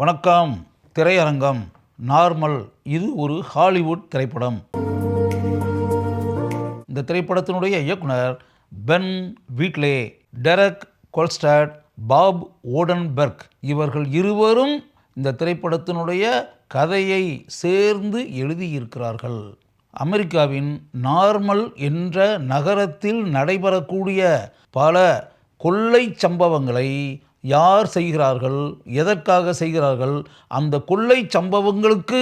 வணக்கம். திரையரங்கம் நார்மல். இது ஒரு ஹாலிவுட் திரைப்படம். இந்த திரைப்படத்தினுடைய இயக்குனர் பென் வீட்லே, டெரக் கொல்ஸ்டாட், பாப் ஓடன்பெர்க் இவர்கள் இருவரும் இந்த திரைப்படத்தினுடைய கதையை சேர்ந்து எழுதியிருக்கிறார்கள். அமெரிக்காவின் நார்மல் என்ற நகரத்தில் நடைபெறக்கூடிய பல கொள்ளை சம்பவங்களை யார் செய்கிறார்கள், எதற்காக செய்கிறார்கள், அந்த கொள்ளை சம்பவங்களுக்கு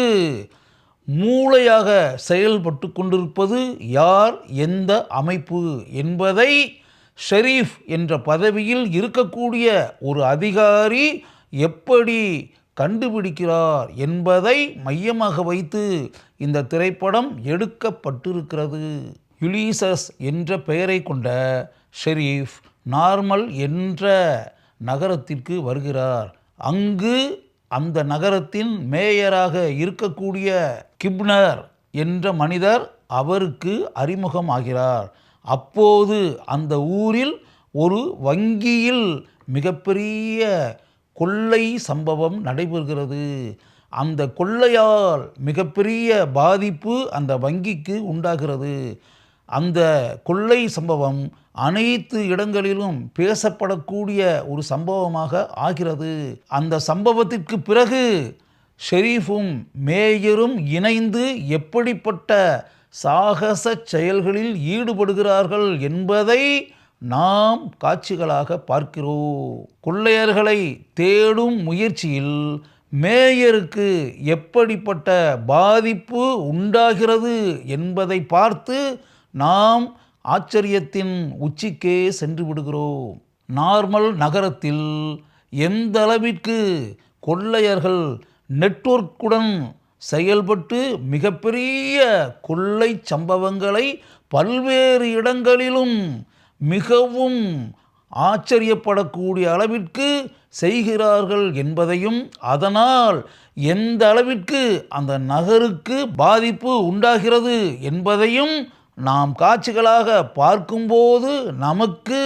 மூளையாக செயல்பட்டு கொண்டிருப்பது யார், எந்த அமைப்பு என்பதை ஷெரீஃப் என்ற பதவியில் இருக்கக்கூடிய ஒரு அதிகாரி எப்படி கண்டுபிடிக்கிறார் என்பதை மையமாக வைத்து இந்த திரைப்படம் எடுக்கப்பட்டிருக்கிறது. யுலிசஸ் என்ற பெயரை கொண்ட ஷெரீஃப் நார்மல் என்ற நகரத்திற்கு வருகிறார். அங்கு அந்த நகரத்தின் மேயராக இருக்கக்கூடிய கிப்னர் என்ற மனிதர் அவருக்கு அறிமுகம் ஆகிறார். அப்போது அந்த ஊரில் ஒரு வங்கியில் மிகப்பெரிய கொள்ளை சம்பவம் நடைபெறுகிறது. அந்த கொள்ளையால் மிகப்பெரிய பாதிப்பு அந்த வங்கிக்கு உண்டாகிறது. அந்த கொள்ளை சம்பவம் அனைத்து இடங்களிலும் பேசப்படக்கூடிய ஒரு சம்பவமாக ஆகிறது. அந்த சம்பவத்திற்கு பிறகு ஷெரீஃபும் மேயரும் இணைந்து எப்படிப்பட்ட சாகச செயல்களில் ஈடுபடுகிறார்கள் என்பதை நாம் காட்சிகளாக பார்க்கிறோம். கொள்ளையர்களை தேடும் முயற்சியில் மேயருக்கு எப்படிப்பட்ட பாதிப்பு உண்டாகிறது என்பதை பார்த்து நாம் ஆச்சரியத்தின் உச்சிக்கே சென்று விடுகிறோம். நார்மல் நகரத்தில் எந்த அளவிற்கு கொள்ளையர்கள் நெட்வொர்க்குடன் செயல்பட்டு மிகப்பெரிய கொள்ளை சம்பவங்களை பல்வேறு இடங்களிலும் மிகவும் ஆச்சரியப்படக்கூடிய அளவிற்கு செய்கிறார்கள் என்பதையும், அதனால் எந்த அளவிற்கு அந்த நகருக்கு பாதிப்பு உண்டாகிறது என்பதையும் நாம் காட்சிகளாக பார்க்கும்போது நமக்கு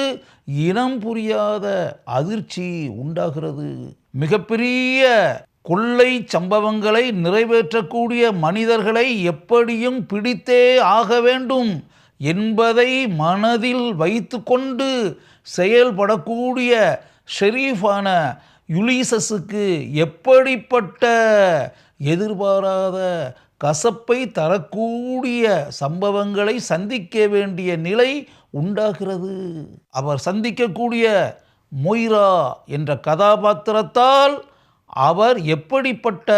இனம் புரியாத அதிர்ச்சி உண்டாகிறது. மிகப்பெரிய கொள்ளை சம்பவங்களை நிறைவேற்றக்கூடிய மனிதர்களை எப்படியும் பிடித்தே ஆக வேண்டும் என்பதை மனதில் வைத்து கொண்டு செயல்படக்கூடிய ஷெரீஃபான யுலிசஸுக்கு எப்படிப்பட்ட எதிர்பாராத கசப்பை தரக்கூடிய சம்பவங்களை சந்திக்க வேண்டிய நிலை உண்டாகிறது. அவர் சந்திக்கக்கூடிய மொய்ரா என்ற கதாபாத்திரத்தால் அவர் எப்படிப்பட்ட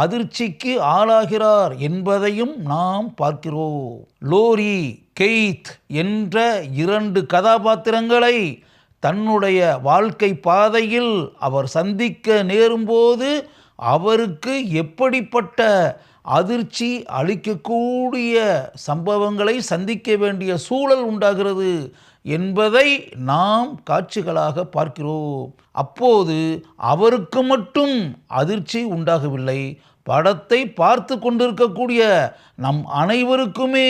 அதிர்ச்சிக்கு ஆளாகிறார் என்பதையும் நாம் பார்க்கிறோம். லோரி, கெய்த் என்ற 2 கதாபாத்திரங்களை தன்னுடைய வாழ்க்கை பாதையில் அவர் சந்திக்க நேரும்போது அவருக்கு எப்படிப்பட்ட அதிர்ச்சி அளிக்கக்கூடிய சம்பவங்களை சந்திக்க வேண்டிய சூழல் உண்டாகிறது என்பதை நாம் காட்சிகளாக பார்க்கிறோம். அப்போது அவருக்கு மட்டும் அதிர்ச்சி உண்டாகவில்லை, படத்தை பார்த்து கொண்டிருக்கக்கூடிய நம் அனைவருக்குமே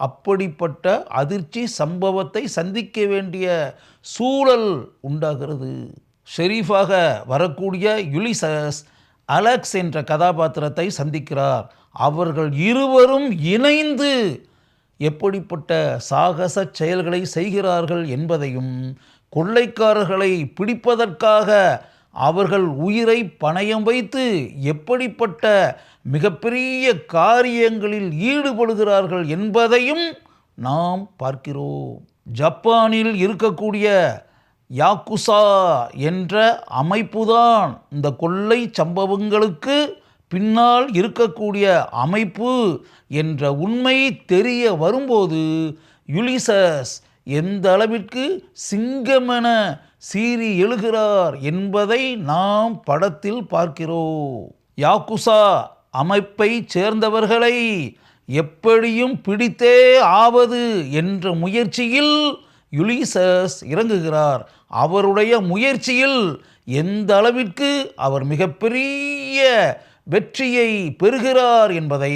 அப்படிப்பட்ட அதிர்ச்சி சம்பவத்தை சந்திக்க வேண்டிய சூழல் உண்டாகிறது. ஷெரீஃபாக வரக்கூடிய யுலிசஸ் அலெக்ஸ் என்ற கதாபாத்திரத்தை சந்திக்கிறார். அவர்கள் இருவரும் இணைந்து எப்படிப்பட்ட சாகச செயல்களை செய்கிறார்கள் என்பதையும், கொள்ளைக்காரர்களை பிடிப்பதற்காக அவர்கள் உயிரை பணயம் வைத்து எப்படிப்பட்ட மிகப்பெரிய காரியங்களில் ஈடுபடுகிறார்கள் என்பதையும் நாம் பார்க்கிறோம். ஜப்பானில் இருக்கக்கூடிய யாக்குசா என்ற அமைப்புதான் இந்த கொள்ளை சம்பவங்களுக்கு பின்னால் இருக்கக்கூடிய அமைப்பு என்ற உண்மை தெரிய வரும்போது யுலிசஸ் எந்த அளவிற்கு சிங்கமென சீறி எழுகிறார் என்பதை நாம் படத்தில் பார்க்கிறோம். யாக்குசா அமைப்பை சேர்ந்தவர்களை எப்படியும் பிடித்தே ஆவது என்ற முயற்சியில் யுலிசஸ் இறங்குகிறார். அவருடைய முயற்சியில் எந்த அளவிற்கு அவர் மிகப்பெரிய வெற்றியை பெறுகிறார் என்பதை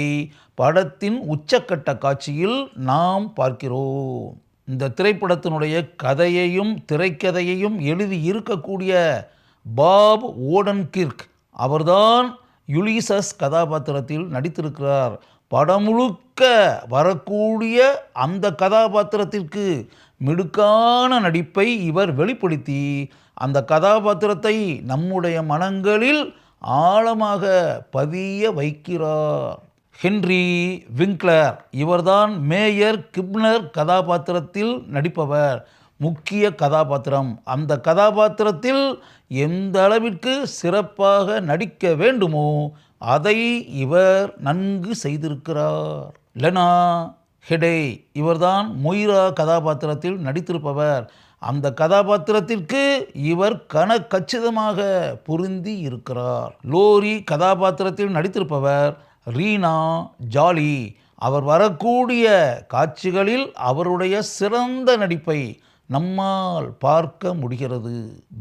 படத்தின் உச்சக்கட்ட காட்சியில் நாம் பார்க்கிறோம். இந்த திரைப்படத்தினுடைய கதையையும் திரைக்கதையையும் எழுதி இருக்கக்கூடிய பாப் ஓடன்கிர்க் அவர்தான் யுலிசஸ் கதாபாத்திரத்தில் நடித்திருக்கிறார். படம் முழுக்க வரக்கூடிய அந்த கதாபாத்திரத்திற்கு மிடுக்கான நடிப்பை இவர் வெளிப்படுத்தி அந்த கதாபாத்திரத்தை நம்முடைய மனங்களில் ஆழமாக பதிய வைக்கிறார். ஹென்றி விங்க்லர் இவர்தான் மேயர் கிப்னர் கதாபாத்திரத்தில் நடிப்பவர். முக்கிய கதாபாத்திரம். அந்த கதாபாத்திரத்தில் எந்த அளவிற்கு சிறப்பாக நடிக்க வேண்டுமோ அதை இவர் நன்கு செய்திருக்கிறார். லெனா ஹெடே இவர்தான் மொய்ரா கதாபாத்திரத்தில் நடித்திருப்பவர். அந்த கதாபாத்திரத்திற்கு இவர் கச்சிதமாக பொருந்தி இருக்கிறார். லோரி கதாபாத்திரத்தில் நடித்திருப்பவர் ரீனா ஜாலி. அவர் வரக்கூடிய காட்சிகளில் அவருடைய சிறந்த நடிப்பை நம்மால் பார்க்க முடிகிறது.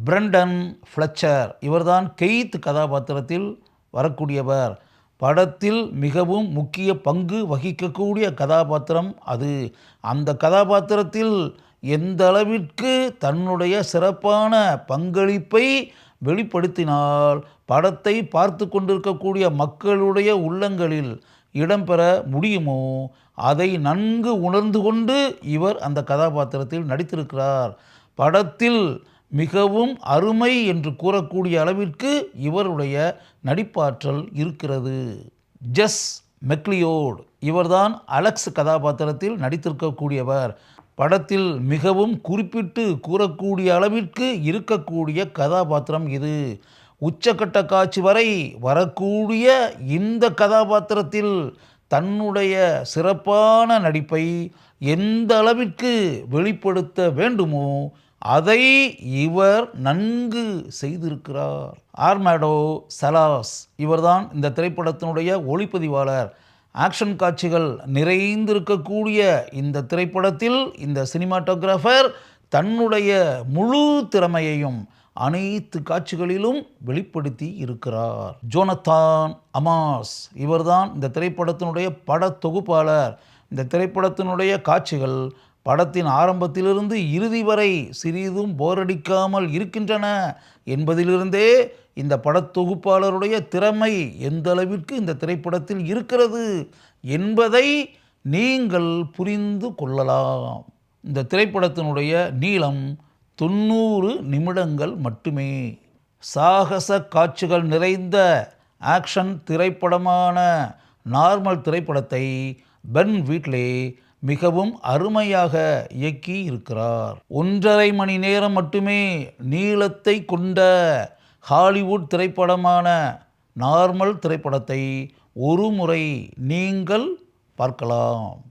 பிரண்டன் ஃப்ளெச்சர் இவர்தான் கெய்த் கதாபாத்திரத்தில் வரக்கூடியவர். படத்தில் மிகவும் முக்கிய பங்கு வகிக்கக்கூடிய கதாபாத்திரம் அது. அந்த கதாபாத்திரத்தில் எந்த அளவிற்கு தன்னுடைய சிறப்பான பங்களிப்பை வெளிப்படுத்தினால் படத்தை பார்த்து கொண்டிருக்கக்கூடிய மக்களுடைய உள்ளங்களில் இடம்பெற முடியுமோ அதை நன்கு உணர்ந்து கொண்டு இவர் அந்த கதாபாத்திரத்தில் நடித்திருக்கிறார். படத்தில் மிகவும் அருமை என்று கூறக்கூடிய அளவிற்கு இவருடைய நடிப்பாற்றல் இருக்கிறது. ஜெஸ் மெக்லியோட் இவர்தான் அலெக்ஸ் கதாபாத்திரத்தில் நடித்திருக்கக்கூடியவர். படத்தில் மிகவும் குறிப்பிட்டு கூறக்கூடிய அளவிற்கு இருக்கக்கூடிய கதாபாத்திரம் இது. உச்சக்கட்ட காட்சி வரை வரக்கூடிய இந்த கதாபாத்திரத்தில் தன்னுடைய சிறப்பான நடிப்பை எந்த அளவிற்கு வெளிப்படுத்த வேண்டுமோ அதை இவர் நன்கு செய்திருக்கிறார். ஆர்மாடோ சலாஸ் இவர்தான் இந்த திரைப்படத்தினுடைய ஒளிப்பதிவாளர். ஆக்ஷன் காட்சிகள் நிறைந்திருக்கக்கூடிய இந்த திரைப்படத்தில் இந்த சினிமாட்டோகிராஃபர் தன்னுடைய முழு திறமையையும் அனைத்து காட்சிகளிலும் வெளிப்படுத்தி இருக்கிறார். ஜோனத்தான் அமாஸ் இவர்தான் இந்த திரைப்படத்தினுடைய பட தொகுப்பாளர். இந்த திரைப்படத்தினுடைய காட்சிகள் படத்தின் ஆரம்பத்திலிருந்து இறுதி வரை சிறிதும் போரடிக்காமல் இருக்கின்றன என்பதிலிருந்தே இந்த படத்தொகுப்பாளருடைய திறமை எந்த அளவிற்கு இந்த திரைப்படத்தில் இருக்கிறது என்பதை நீங்கள் புரிந்து கொள்ளலாம். இந்த திரைப்படத்தினுடைய நீளம் 90 நிமிடங்கள் மட்டுமே. சாகச காட்சிகள் நிறைந்த ஆக்ஷன் திரைப்படமான நார்மல் திரைப்படத்தை பென் வீட்லே மிகவும் அருமையாக இயக்கி இருக்கிறார். 1.5 மணி நேரம் மட்டுமே நீளத்தை கொண்ட ஹாலிவுட் திரைப்படமான நார்மல் திரைப்படத்தை ஒரு முறை நீங்கள் பார்க்கலாம்.